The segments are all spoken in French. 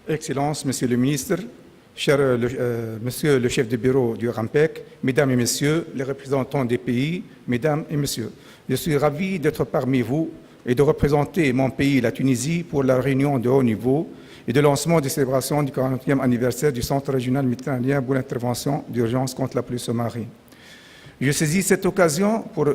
Excellences, Monsieur le Ministre, Monsieur le chef de bureau du RAMPEC, Mesdames et Messieurs les représentants des pays, Mesdames et Messieurs, je suis ravi d'être parmi vous et de représenter mon pays, la Tunisie, pour la réunion de haut niveau et de lancement des célébrations du 40e anniversaire du Centre régional méditerranéen pour l'intervention d'urgence contre la pollution marine. Je saisis cette occasion pour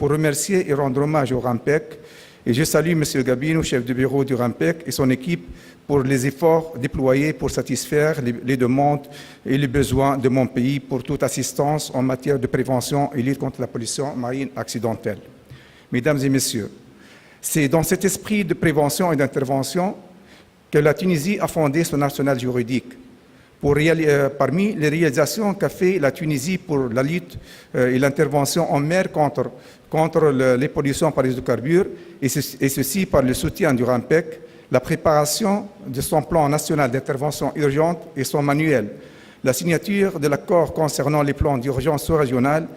remercier et rendre hommage au RAMPEC et je salue M. Gabino, chef de bureau du RAMPEC et son équipe pour les efforts déployés pour satisfaire les demandes et les besoins de mon pays pour toute assistance en matière de prévention et lutte contre la pollution marine accidentelle. Mesdames et Messieurs, c'est dans cet esprit de prévention et d'intervention que la Tunisie a fondé son arsenal juridique. Parmi les réalisations qu'a fait la Tunisie pour la lutte et l'intervention en mer contre les pollutions par les hydrocarbures, et ceci par le soutien du RAMPEC, la préparation de son plan national d'intervention urgente et son manuel, la signature de l'accord concernant les plans d'urgence sous-régionale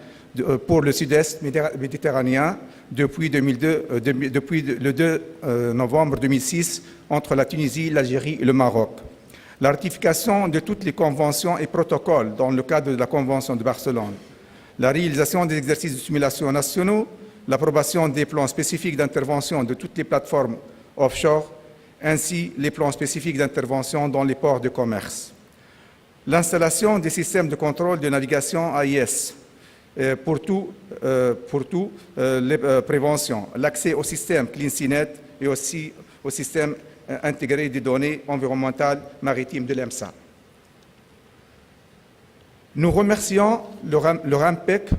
pour le sud-est méditerranéen depuis le 2 novembre 2006 entre la Tunisie, l'Algérie et le Maroc. La ratification de toutes les conventions et protocoles dans le cadre de la Convention de Barcelone, la réalisation des exercices de simulation nationaux, l'approbation des plans spécifiques d'intervention de toutes les plateformes offshore, ainsi les plans spécifiques d'intervention dans les ports de commerce. L'installation des systèmes de contrôle de navigation AIS pour les préventions, l'accès au système CleanSeaNet et aussi au système intégré des données environnementales maritimes de l'EMSA. Nous remercions le RAMPEC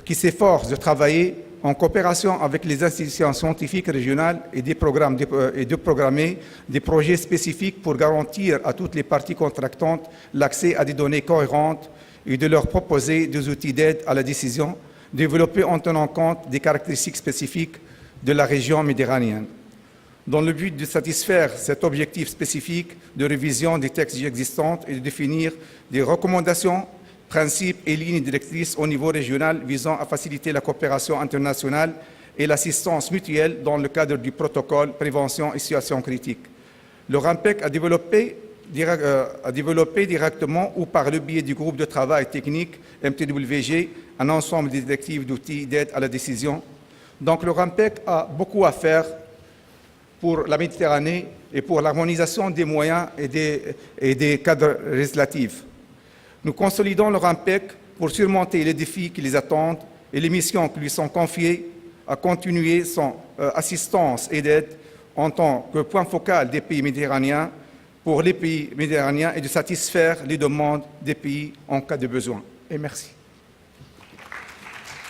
qui s'efforce de travailler en coopération avec les institutions scientifiques régionales et de programmer des projets spécifiques pour garantir à toutes les parties contractantes l'accès à des données cohérentes et de leur proposer des outils d'aide à la décision développés en tenant compte des caractéristiques spécifiques de la région méditerranéenne. Dans le but de satisfaire cet objectif spécifique de révision des textes existants et de définir des recommandations, principes et lignes directrices au niveau régional visant à faciliter la coopération internationale et l'assistance mutuelle dans le cadre du protocole prévention et situations critiques. Le RAMPEC a développé directement ou par le biais du groupe de travail technique MTWG un ensemble de directives d'outils d'aide à la décision. Donc le RAMPEC a beaucoup à faire pour la Méditerranée et pour l'harmonisation des moyens et des cadres législatifs. Nous consolidons le RAMPEC pour surmonter les défis qui les attendent et les missions qui lui sont confiées à continuer son assistance et d'aide en tant que point focal des pays méditerranéens pour les pays méditerranéens et de satisfaire les demandes des pays en cas de besoin. Et merci.